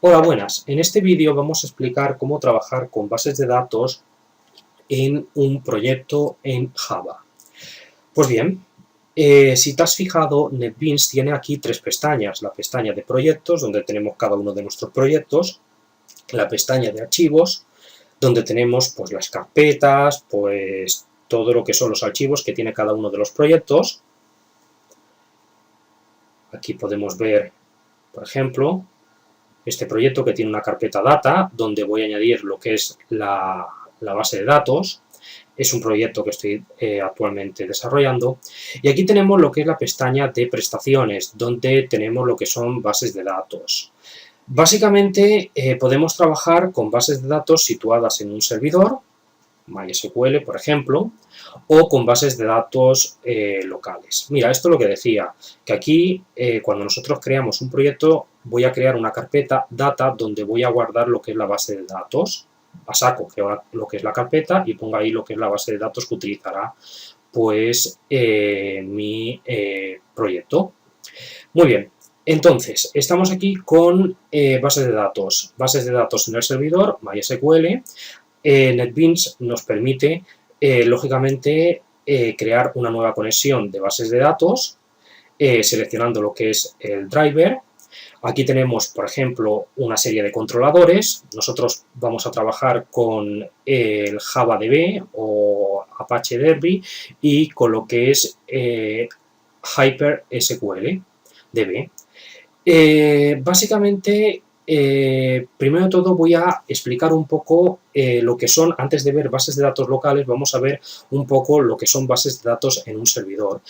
Hola, buenas. En este vídeo vamos a explicar cómo trabajar con bases de datos en un proyecto en Java. Pues bien, si te has fijado, NetBeans tiene aquí tres pestañas. La pestaña de proyectos, donde tenemos cada uno de nuestros proyectos, la pestaña de archivos, donde tenemos pues las carpetas, pues todo lo que son los archivos que tiene cada uno de los proyectos. Aquí podemos ver, por ejemplo, este proyecto que tiene una carpeta data, donde voy a añadir lo que es la base de datos. Es un proyecto que estoy actualmente desarrollando. Y aquí tenemos lo que es la pestaña de prestaciones, donde tenemos lo que son bases de datos. Básicamente podemos trabajar con bases de datos situadas en un servidor, MySQL, por ejemplo, o con bases de datos locales. Mira, esto es lo que decía, que aquí cuando nosotros creamos un proyecto voy a crear una carpeta data donde voy a guardar lo que es la base de datos. A saco creo lo que es la carpeta y pongo ahí lo que es la base de datos que utilizará pues mi proyecto. Muy bien, entonces estamos aquí con bases de datos en el servidor MySQL. NetBeans nos permite, lógicamente, crear una nueva conexión de bases de datos, seleccionando lo que es el driver. Aquí tenemos, por ejemplo, una serie de controladores. Nosotros vamos a trabajar con el JavaDB o Apache Derby y con lo que es HyperSQL DB. Básicamente, primero de todo voy a explicar un poco lo que son, antes de ver bases de datos locales, vamos a ver un poco lo que son bases de datos en un servidor.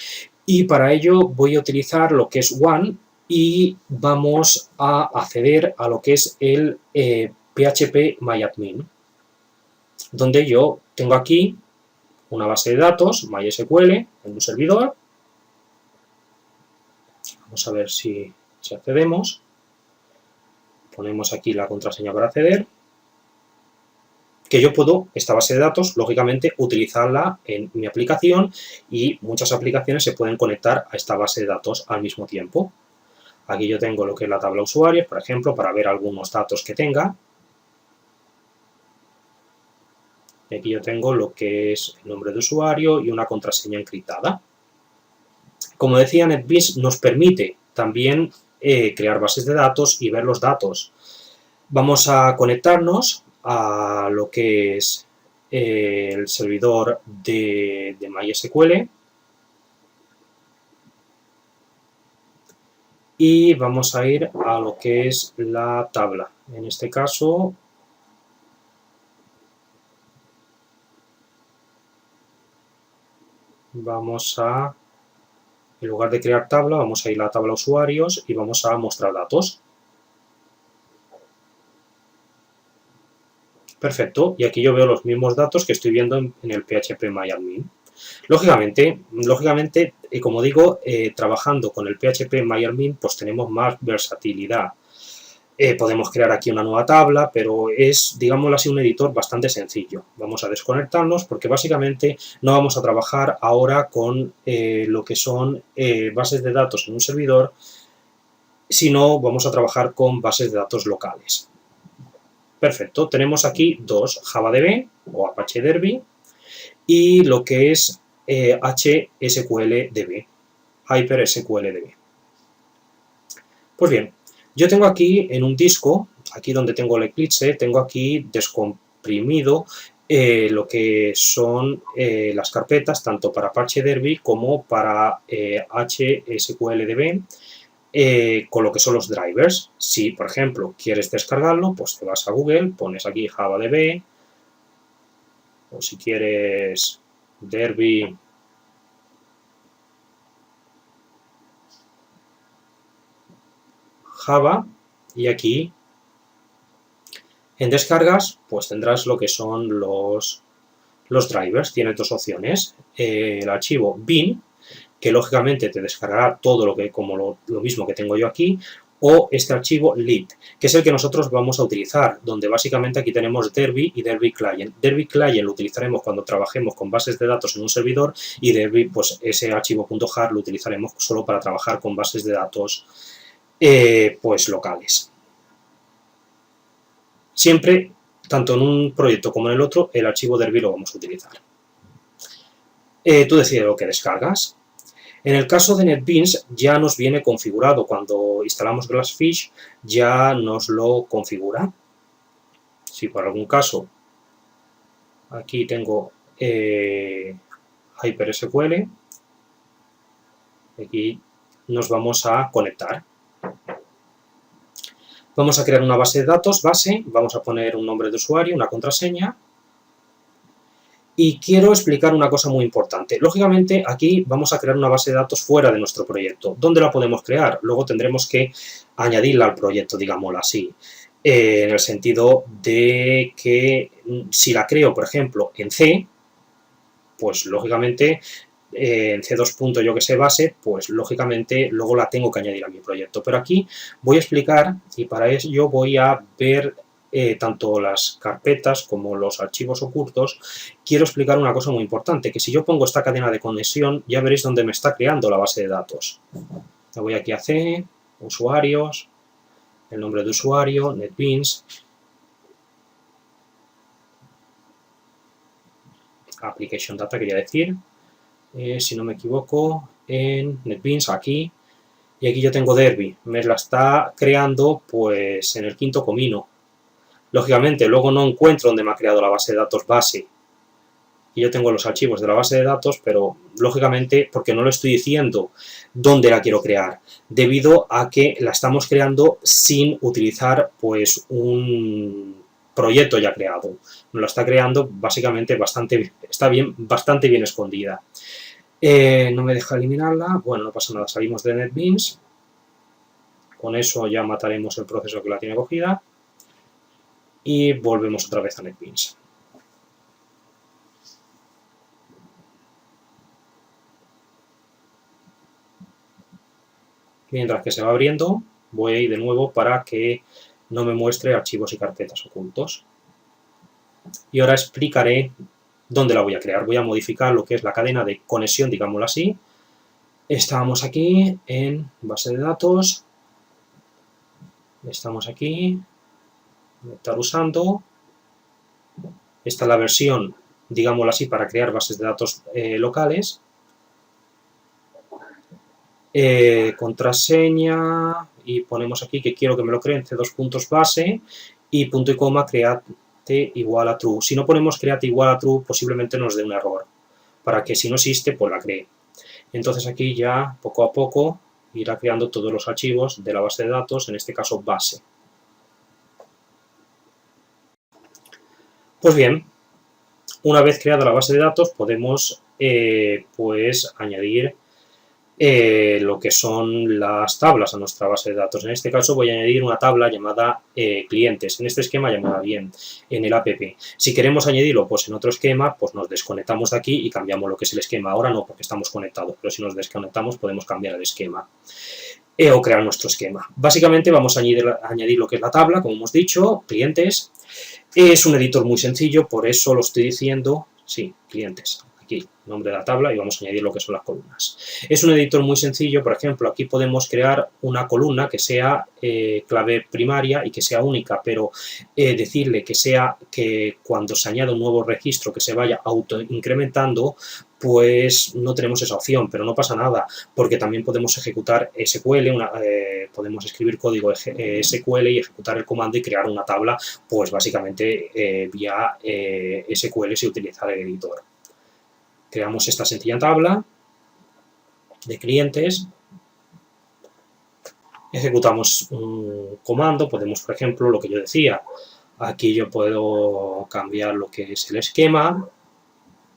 Y para ello voy a utilizar lo que es One y vamos a acceder a lo que es el PHP donde yo tengo aquí una base de datos, MySQL, en un servidor. Vamos a ver si accedemos. Ponemos aquí la contraseña para acceder, que yo puedo, esta base de datos, lógicamente, utilizarla en mi aplicación y muchas aplicaciones se pueden conectar a esta base de datos al mismo tiempo. Aquí yo tengo lo que es la tabla usuarios, por ejemplo, para ver algunos datos que tenga. Y aquí yo tengo lo que es el nombre de usuario y una contraseña encriptada. Como decía, NetBeans nos permite también crear bases de datos y ver los datos. Vamos a conectarnos a lo que es el servidor de MySQL y vamos a ir a lo que es la tabla. En este caso, vamos a, en lugar de crear tabla, vamos a ir a la tabla usuarios y vamos a mostrar datos. Perfecto, y aquí yo veo los mismos datos que estoy viendo en el PHP Lógicamente, como digo, trabajando con el PHP pues tenemos más versatilidad. Podemos crear aquí una nueva tabla, pero es, digámoslo así, un editor bastante sencillo. Vamos a desconectarnos porque básicamente no vamos a trabajar ahora con lo que son bases de datos en un servidor, sino vamos a trabajar con bases de datos locales. Perfecto, tenemos aquí dos, JavaDB o Apache Derby y lo que es HSQLDB, HyperSQLDB. Pues bien, yo tengo aquí en un disco, aquí donde tengo el Eclipse, tengo aquí descomprimido lo que son las carpetas, tanto para Apache Derby como para HSQLDB, con lo que son los drivers. Si, por ejemplo, quieres descargarlo, pues te vas a Google, pones aquí JavaDB, o si quieres Derby Java, y aquí en descargas pues tendrás lo que son los drivers. Tienes dos opciones, el archivo bin, que lógicamente te descargará todo lo que, como lo mismo que tengo yo aquí, o este archivo lib, que es el que nosotros vamos a utilizar, donde básicamente aquí tenemos Derby y Derby Client. Derby Client lo utilizaremos cuando trabajemos con bases de datos en un servidor y Derby, pues ese archivo .jar lo utilizaremos solo para trabajar con bases de datos pues locales. Siempre, tanto en un proyecto como en el otro, el archivo Derby lo vamos a utilizar. Tú decides lo que descargas. En el caso de NetBeans ya nos viene configurado, cuando instalamos Glassfish ya nos lo configura. Si por algún caso aquí tengo HyperSQL, aquí nos vamos a conectar. Vamos a crear una base de datos, vamos a poner un nombre de usuario, una contraseña. Y quiero explicar una cosa muy importante. Lógicamente, aquí vamos a crear una base de datos fuera de nuestro proyecto. ¿Dónde la podemos crear? Luego tendremos que añadirla al proyecto, digámoslo así. En el sentido de que si la creo, por ejemplo, en C, pues lógicamente en C2. Yo que sé base, pues lógicamente luego la tengo que añadir a mi proyecto. Pero aquí voy a explicar, y para ello voy a ver tanto las carpetas como los archivos ocultos. Quiero explicar una cosa muy importante, que si yo pongo esta cadena de conexión, ya veréis dónde me está creando la base de datos. Me voy aquí a C, usuarios, el nombre de usuario, NetBeans, Application Data quería decir, si no me equivoco, en NetBeans, aquí, y aquí yo tengo Derby, me la está creando pues en el quinto comino. Lógicamente, luego no encuentro donde me ha creado la base de datos base, y yo tengo los archivos de la base de datos, pero lógicamente porque no lo estoy diciendo dónde la quiero crear, debido a que la estamos creando sin utilizar pues un proyecto ya creado. Nos la está creando básicamente bastante bien escondida. No me deja eliminarla, bueno, no pasa nada, salimos de NetBeans, con eso ya mataremos el proceso que la tiene cogida y volvemos otra vez a NetBeans. Mientras que se va abriendo, voy a ir de nuevo para que no me muestre archivos y carpetas ocultos. Y ahora explicaré dónde la voy a crear. Voy a modificar lo que es la cadena de conexión, digámoslo así. Estábamos aquí en base de datos. Estamos aquí. Estar usando. Esta es la versión, digámoslo así, para crear bases de datos locales. Contraseña, y ponemos aquí que quiero que me lo creen C2 base y punto y coma create igual a true. Si no ponemos create igual a true, posiblemente nos dé un error, para que si no existe, pues la cree. Entonces aquí ya poco a poco irá creando todos los archivos de la base de datos, en este caso base. Pues bien, una vez creada la base de datos podemos pues añadir lo que son las tablas a nuestra base de datos. En este caso voy a añadir una tabla llamada clientes, en este esquema llamada bien, en el app. Si queremos añadirlo pues en otro esquema, pues nos desconectamos de aquí y cambiamos lo que es el esquema. Ahora no, porque estamos conectados, pero si nos desconectamos podemos cambiar el esquema o crear nuestro esquema. Básicamente vamos a añadir lo que es la tabla, como hemos dicho, clientes. Es un editor muy sencillo, por eso lo estoy diciendo, sí, clientes. Aquí, nombre de la tabla, y vamos a añadir lo que son las columnas. Es un editor muy sencillo, por ejemplo, aquí podemos crear una columna que sea clave primaria y que sea única, pero decirle que cuando se añada un nuevo registro que se vaya autoincrementando, pues no tenemos esa opción, pero no pasa nada, porque también podemos ejecutar SQL, podemos escribir código SQL y ejecutar el comando y crear una tabla, pues básicamente vía SQL si utilizar el editor. Creamos esta sencilla tabla de clientes, ejecutamos un comando, podemos, por ejemplo, lo que yo decía, aquí yo puedo cambiar lo que es el esquema,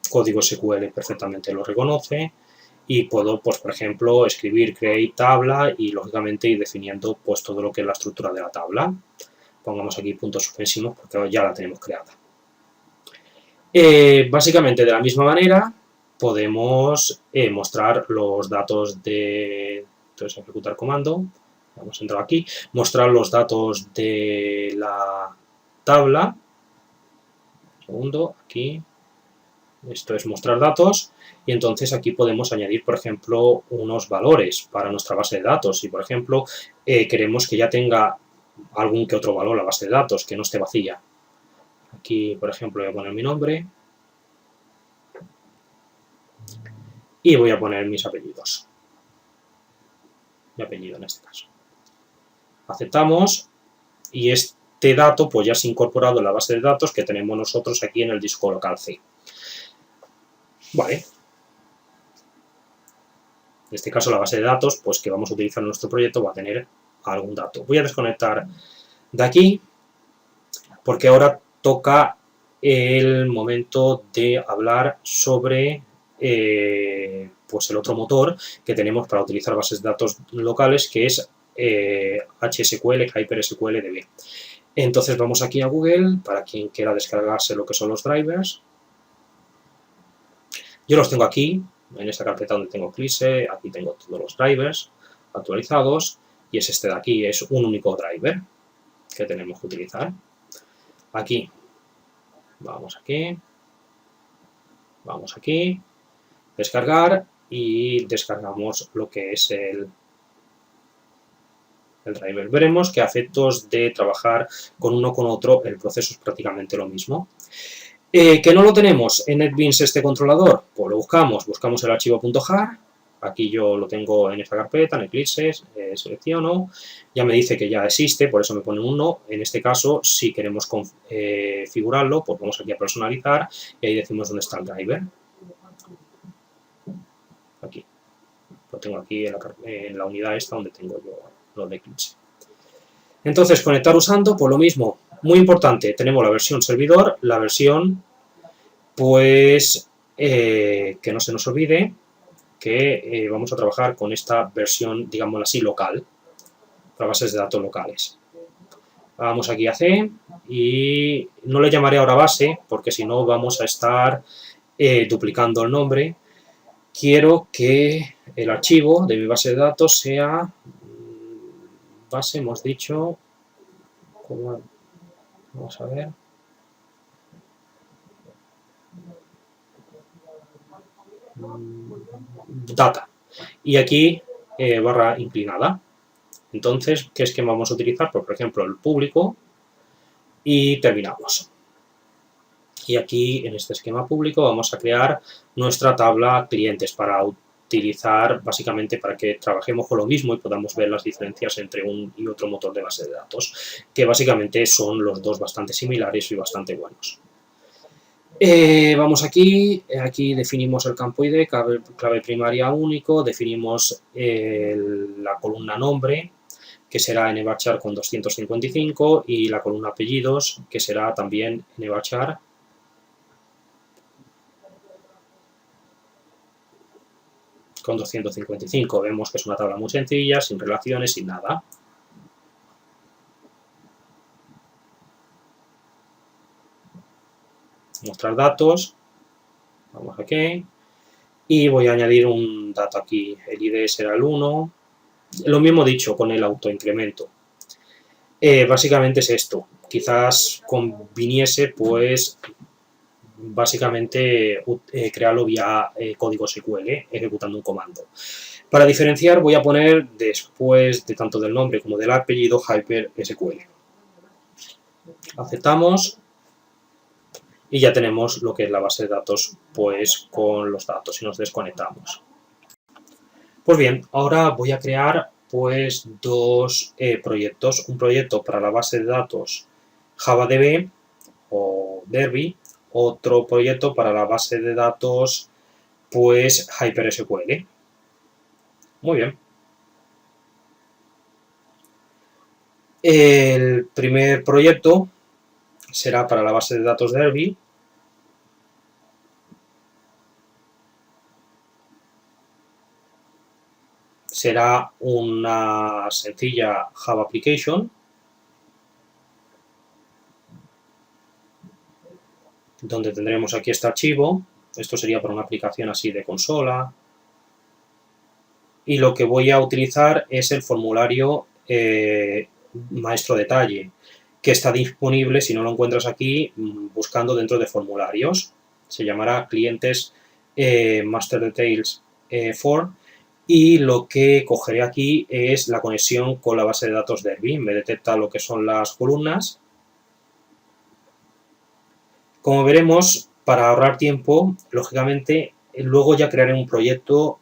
código SQL perfectamente lo reconoce, y puedo, pues, por ejemplo, escribir create tabla y, lógicamente, ir definiendo pues, todo lo que es la estructura de la tabla. Pongamos aquí puntos suspensivos porque ya la tenemos creada. Básicamente, de la misma manera, podemos mostrar los datos de... Entonces, ejecutar comando, vamos a entrar aquí, mostrar los datos de la tabla. Un segundo, aquí. Esto es mostrar datos, y entonces aquí podemos añadir, por ejemplo, unos valores para nuestra base de datos. Si, por ejemplo, queremos que ya tenga algún que otro valor la base de datos, que no esté vacía. Aquí, por ejemplo, voy a poner mi nombre y voy a poner mis apellidos. Mi apellido en este caso. Aceptamos y este dato pues ya se ha incorporado en la base de datos que tenemos nosotros aquí en el disco local C. Vale. En este caso la base de datos pues que vamos a utilizar en nuestro proyecto va a tener algún dato. Voy a desconectar de aquí porque ahora toca el momento de hablar sobre pues el otro motor que tenemos para utilizar bases de datos locales, que es HSQL, HyperSQL DB. Entonces vamos aquí a Google, para quien quiera descargarse lo que son los drivers. Yo los tengo aquí, en esta carpeta donde tengo Eclipse, aquí tengo todos los drivers actualizados, y es este de aquí, es un único driver que tenemos que utilizar. Aquí, vamos aquí, descargar, y descargamos lo que es el driver. Veremos que a efectos de trabajar con uno con otro, el proceso es prácticamente lo mismo. ¿Que no lo tenemos en NetBeans este controlador? Pues lo buscamos el archivo .jar, aquí yo lo tengo en esta carpeta, en Eclipse, selecciono, ya me dice que ya existe, por eso me pone un no. En este caso, si queremos configurarlo, pues vamos aquí a personalizar y ahí decimos dónde está el driver. Aquí, lo tengo aquí en la unidad esta donde tengo yo lo de Eclipse. Entonces, conectar usando, pues lo mismo. Muy importante, tenemos la versión servidor, la versión, pues, que no se nos olvide que vamos a trabajar con esta versión, digámoslo así, local, para bases de datos locales. Vamos aquí a C y no le llamaré ahora base, porque si no vamos a estar duplicando el nombre. Quiero que el archivo de mi base de datos sea base, hemos dicho, vamos a ver, data, y aquí barra inclinada. Entonces, ¿qué esquema vamos a utilizar? Pues, por ejemplo, el público, y terminamos. Y aquí, en este esquema público, vamos a crear nuestra tabla clientes para utilizar, básicamente, para que trabajemos con lo mismo y podamos ver las diferencias entre un y otro motor de base de datos, que básicamente son los dos bastante similares y bastante buenos. Vamos aquí definimos el campo ID, clave primaria único, definimos la columna nombre, que será nvarchar con 255, y la columna apellidos, que será también nvarchar con 255. Vemos que es una tabla muy sencilla, sin relaciones, sin nada. Mostrar datos, vamos aquí, y voy a añadir un dato aquí, el ID será el 1, lo mismo dicho con el autoincremento. Básicamente es esto, quizás conviniese pues básicamente crearlo vía código SQL, ejecutando un comando. Para diferenciar voy a poner después de tanto del nombre como del apellido HyperSQL. Aceptamos. Y ya tenemos lo que es la base de datos pues con los datos y nos desconectamos. Pues bien, ahora voy a crear pues dos proyectos. Un proyecto para la base de datos JavaDB o Derby, otro proyecto para la base de datos pues HyperSQL. Muy bien. El primer proyecto será para la base de datos Derby. Será una sencilla Java Application, donde tendremos aquí este archivo. Esto sería para una aplicación así de consola. Y lo que voy a utilizar es el formulario maestro detalle, que está disponible, si no lo encuentras aquí, buscando dentro de formularios. Se llamará clientes master details for, y lo que cogeré aquí es la conexión con la base de datos Derby. Me detecta lo que son las columnas. Como veremos, para ahorrar tiempo, lógicamente, luego ya crearé un proyecto,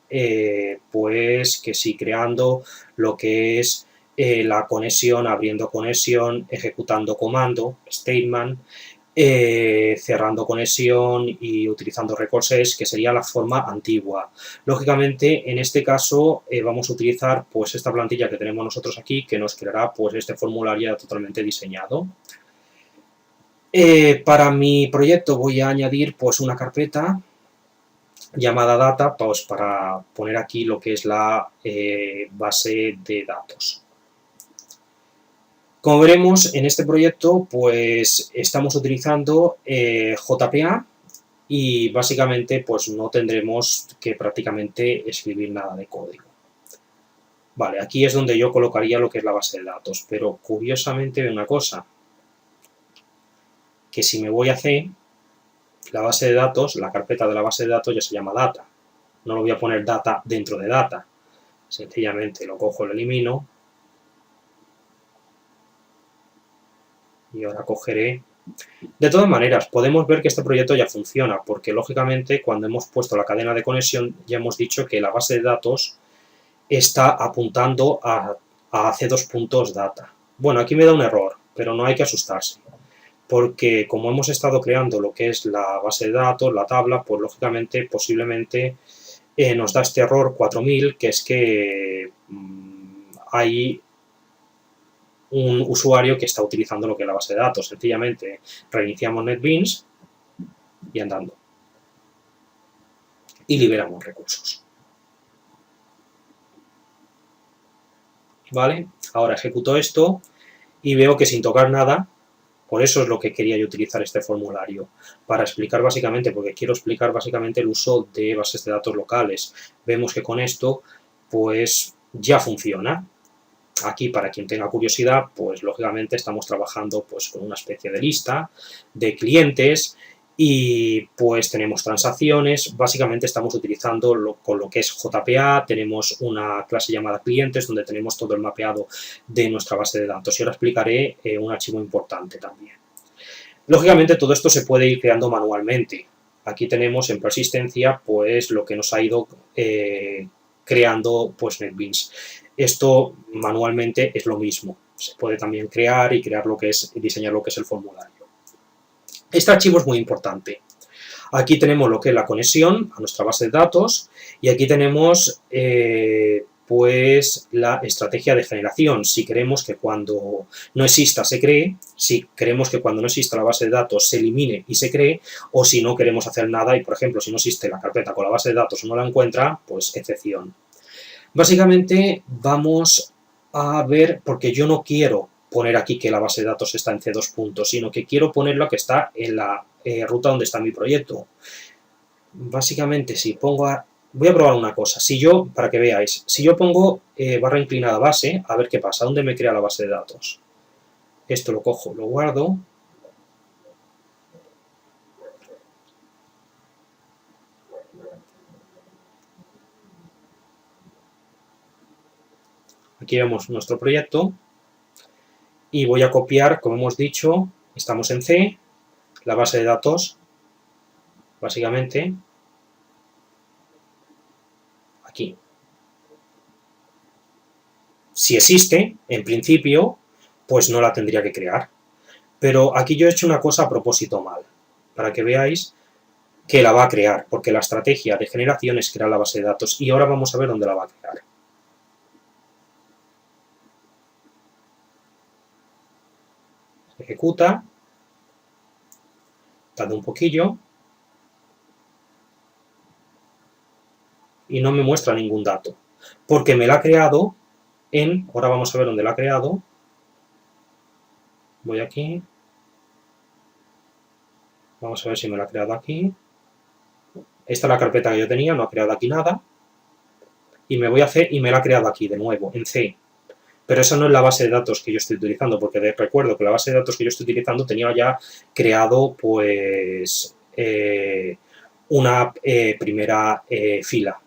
pues que sí, creando lo que es la conexión, abriendo conexión, ejecutando comando, statement, cerrando conexión y utilizando recursos, que sería la forma antigua. Lógicamente, en este caso, vamos a utilizar pues esta plantilla que tenemos nosotros aquí, que nos creará pues este formulario totalmente diseñado. Para mi proyecto voy a añadir pues una carpeta llamada data, pues para poner aquí lo que es la base de datos. Como veremos, en este proyecto pues estamos utilizando JPA y básicamente pues no tendremos que prácticamente escribir nada de código. Vale, aquí es donde yo colocaría lo que es la base de datos, pero curiosamente una cosa, que si me voy a C, la base de datos, la carpeta de la base de datos ya se llama data. No lo voy a poner data dentro de data. Sencillamente lo cojo, lo elimino. Y ahora cogeré. De todas maneras, podemos ver que este proyecto ya funciona, porque lógicamente cuando hemos puesto la cadena de conexión ya hemos dicho que la base de datos está apuntando a C2.data. Bueno, aquí me da un error, pero no hay que asustarse, porque como hemos estado creando lo que es la base de datos, la tabla, pues lógicamente, posiblemente nos da este error 4000, que es que hay un usuario que está utilizando lo que es la base de datos. Sencillamente reiniciamos NetBeans y andando. Y liberamos recursos. ¿Vale? Ahora ejecuto esto y veo que sin tocar nada, por eso es lo que quería yo utilizar este formulario, para explicar básicamente, porque quiero explicar básicamente el uso de bases de datos locales. Vemos que con esto, pues ya funciona. Aquí, para quien tenga curiosidad, pues lógicamente estamos trabajando pues con una especie de lista de clientes y pues tenemos transacciones. Básicamente estamos utilizando con lo que es JPA, tenemos una clase llamada clientes donde tenemos todo el mapeado de nuestra base de datos y ahora explicaré un archivo importante también. Lógicamente todo esto se puede ir creando manualmente. Aquí tenemos en persistencia pues lo que nos ha ido creando pues NetBeans. Esto manualmente es lo mismo. Se puede también crear y crear lo que es, diseñar lo que es el formulario. Este archivo es muy importante. Aquí tenemos lo que es la conexión a nuestra base de datos y aquí tenemos pues la estrategia de generación. Si queremos que cuando no exista se cree, si queremos que cuando no exista la base de datos se elimine y se cree, o si no queremos hacer nada y, por ejemplo, si no existe la carpeta con la base de datos o no la encuentra, pues excepción. Básicamente vamos a ver, porque yo no quiero poner aquí que la base de datos está en C2 puntos, sino que quiero ponerla que está en la ruta donde está mi proyecto. Básicamente, si pongo voy a probar una cosa, si yo, para que veáis, si yo pongo barra inclinada base, a ver qué pasa, ¿dónde me crea la base de datos? Esto lo cojo, lo guardo. Aquí vemos nuestro proyecto y voy a copiar, como hemos dicho, estamos en C, la base de datos, básicamente, aquí. Si existe, en principio, pues no la tendría que crear. Pero aquí yo he hecho una cosa a propósito mal, para que veáis que la va a crear, porque la estrategia de generación es crear la base de datos y ahora vamos a ver dónde la va a crear. Se ejecuta, tarda un poquillo y no me muestra ningún dato, porque me la ha creado ahora vamos a ver dónde la ha creado, voy aquí, vamos a ver si me la ha creado aquí, esta es la carpeta que yo tenía, no ha creado aquí nada, y me voy a C y me la ha creado aquí de nuevo, en C. Pero esa no es la base de datos que yo estoy utilizando, porque recuerdo que la base de datos que yo estoy utilizando tenía ya creado pues una primera fila.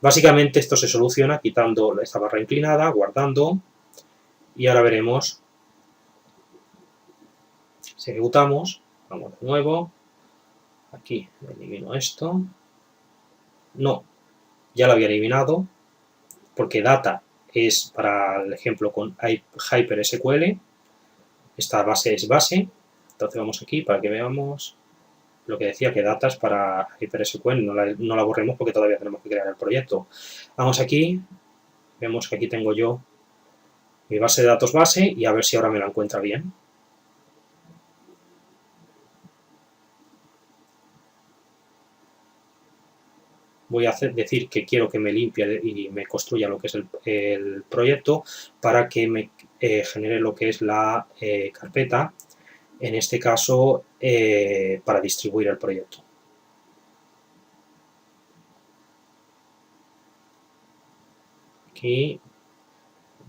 Básicamente esto se soluciona quitando esta barra inclinada, guardando, y ahora veremos, si ejecutamos, vamos de nuevo, aquí elimino esto, no, ya lo había eliminado, porque data es para el ejemplo con HyperSQL, esta base es base, entonces vamos aquí para que veamos lo que decía, que data es para HyperSQL, no la borremos porque todavía tenemos que crear el proyecto. Vamos aquí, vemos que aquí tengo yo mi base de datos base y a ver si ahora me la encuentra bien. Voy a decir que quiero que me limpie y me construya lo que es el proyecto para que me genere lo que es la carpeta, en este caso para distribuir el proyecto. Aquí,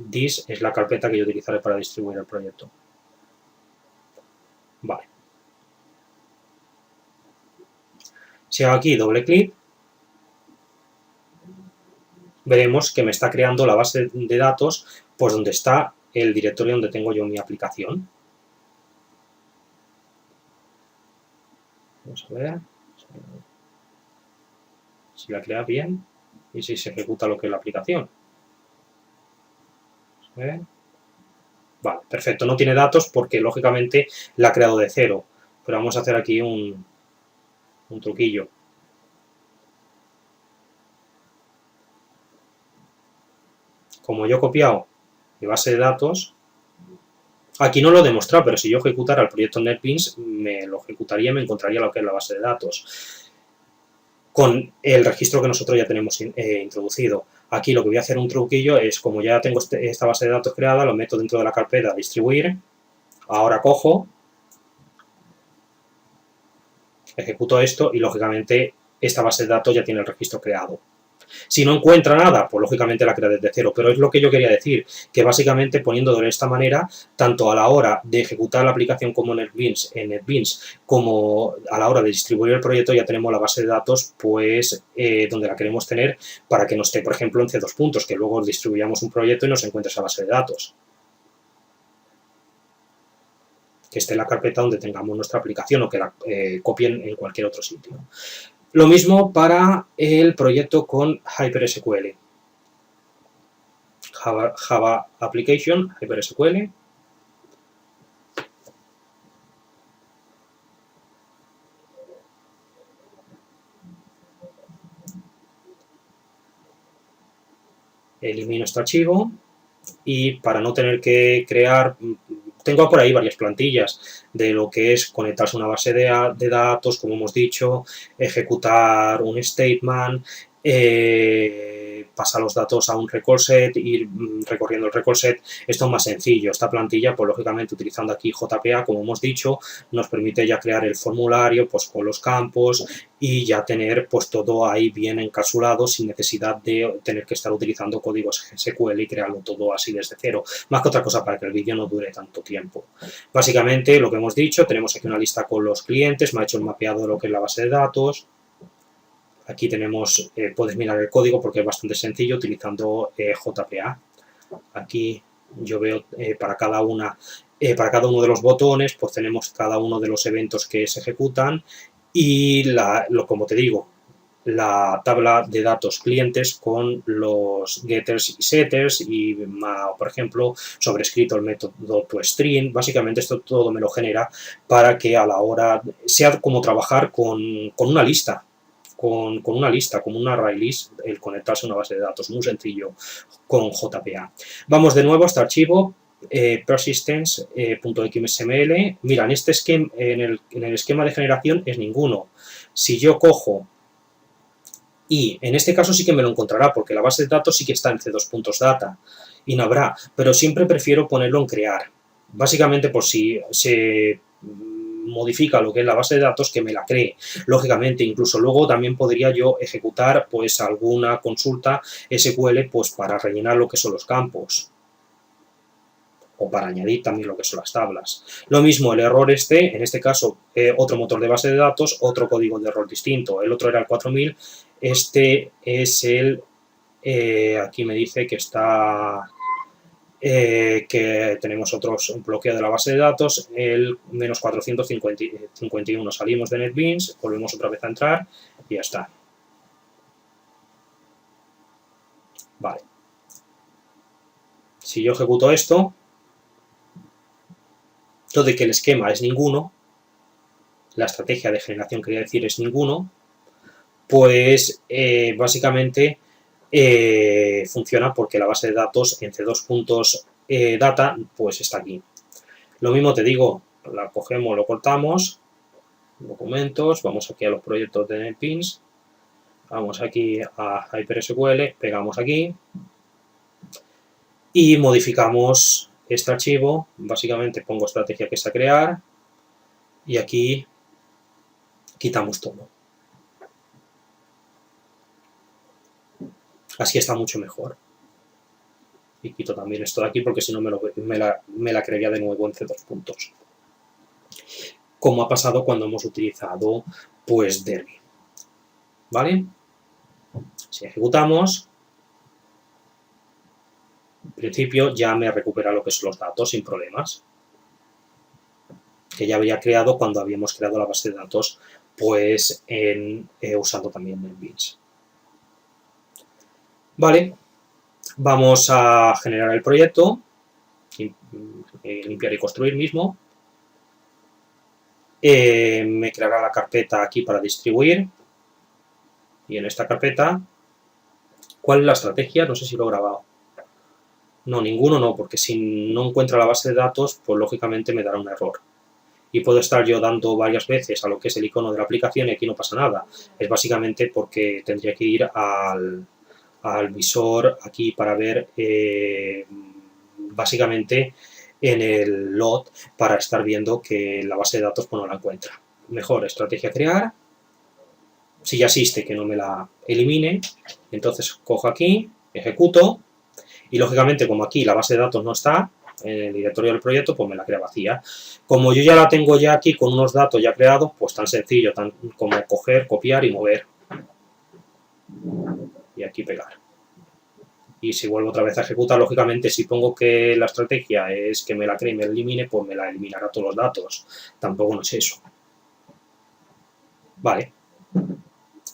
this es la carpeta que yo utilizaré para distribuir el proyecto. Vale. Si hago aquí doble clic, veremos que me está creando la base de datos, pues donde está el directorio donde tengo yo mi aplicación. Vamos a ver si la crea bien y si se ejecuta lo que es la aplicación. Vamos a ver. Vale, perfecto, no tiene datos porque lógicamente la ha creado de cero, pero vamos a hacer aquí un truquillo. Como yo he copiado mi base de datos, aquí no lo he demostrado, pero si yo ejecutara el proyecto NetBeans, me lo ejecutaría y me encontraría lo que es la base de datos con el registro que nosotros ya tenemos introducido. Aquí lo que voy a hacer un truquillo es, como ya tengo esta base de datos creada, lo meto dentro de la carpeta distribuir, ahora cojo, ejecuto esto y lógicamente esta base de datos ya tiene el registro creado. Si no encuentra nada, pues lógicamente la crea desde cero, pero es lo que yo quería decir, que básicamente poniéndolo de esta manera, tanto a la hora de ejecutar la aplicación como en NetBeans, como a la hora de distribuir el proyecto, ya tenemos la base de datos pues donde la queremos tener para que no esté, por ejemplo, en C2 puntos, que luego distribuyamos un proyecto y nos encuentre esa base de datos. Que esté en la carpeta donde tengamos nuestra aplicación o que la copien en cualquier otro sitio. Lo mismo para el proyecto con HyperSQL. Java Application, HyperSQL. Elimino este archivo y para no tener que crear, tengo por ahí varias plantillas de lo que es conectarse a una base de datos, como hemos dicho, ejecutar un statement, pasar los datos a un record set, ir recorriendo el record set. Esto es más sencillo. Esta plantilla, pues lógicamente utilizando aquí JPA, como hemos dicho, nos permite ya crear el formulario pues con los campos y ya tener pues todo ahí bien encapsulado sin necesidad de tener que estar utilizando códigos SQL y crearlo todo así desde cero. Más que otra cosa para que el vídeo no dure tanto tiempo. Básicamente lo que hemos dicho, tenemos aquí una lista con los clientes, me ha hecho el mapeado de lo que es la base de datos. Aquí tenemos, puedes mirar el código porque es bastante sencillo utilizando JPA. Aquí yo veo para cada uno de los botones, pues tenemos cada uno de los eventos que se ejecutan y, como te digo, la tabla de datos clientes con los getters y setters y, por ejemplo, sobrescrito el método toString. Básicamente esto todo me lo genera para que a la hora sea como trabajar con una lista. Con una lista, como un array list, el conectarse a una base de datos, muy sencillo con JPA. Vamos de nuevo a este archivo, persistence.xml. Mira, en este esquema, en el esquema de generación es ninguno. Si yo cojo, y en este caso sí que me lo encontrará, porque la base de datos sí que está en C2.data, y no habrá, pero siempre prefiero ponerlo en crear. Básicamente por si se modifica lo que es la base de datos, que me la cree. Lógicamente, incluso luego también podría yo ejecutar pues alguna consulta SQL pues para rellenar lo que son los campos o para añadir también lo que son las tablas. Lo mismo el error en este caso otro motor de base de datos, otro código de error distinto. El otro era el 4000, este es el Aquí me dice que está que tenemos un bloqueo de la base de datos, el menos 451. Salimos de NetBeans, volvemos otra vez a entrar y ya está. Vale. Si yo ejecuto esto, todo de que el esquema es ninguno, la estrategia de generación quería decir es ninguno, pues básicamente funciona porque la base de datos en C2.data pues está aquí. Lo mismo te digo, la cogemos, lo cortamos, documentos, vamos aquí a los proyectos de NetBeans, vamos aquí a HyperSQL, pegamos aquí y modificamos este archivo, básicamente pongo estrategia que es a crear y aquí quitamos todo. Así está mucho mejor. Y quito también esto de aquí porque si no me la crearía de nuevo en C2 puntos. Como ha pasado cuando hemos utilizado pues Derby. ¿Vale? Si ejecutamos, en principio ya me recupera lo que son los datos sin problemas. Que ya había creado cuando habíamos creado la base de datos pues usando también NetBeans. Vale, vamos a generar el proyecto, limpiar y construir mismo. Me creará la carpeta aquí para distribuir y en esta carpeta, ¿cuál es la estrategia? No sé si lo he grabado. No, ninguno no, porque si no encuentra la base de datos, pues lógicamente me dará un error. Y puedo estar yo dando varias veces a lo que es el icono de la aplicación y aquí no pasa nada. Es básicamente porque tendría que ir al visor aquí para ver básicamente en el lot para estar viendo que la base de datos pues, no la encuentra. Mejor estrategia crear. Si ya existe, que no me la elimine. Entonces cojo aquí, ejecuto y lógicamente como aquí la base de datos no está en el directorio del proyecto, pues me la crea vacía. Como yo ya la tengo ya aquí con unos datos ya creados, pues tan sencillo como coger, copiar y mover. Y aquí pegar. Y si vuelvo otra vez a ejecutar, lógicamente, si pongo que la estrategia es que me la cree y me la elimine, pues me la eliminará todos los datos. Tampoco no es eso. Vale.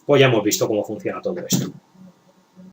Pues ya hemos visto cómo funciona todo esto.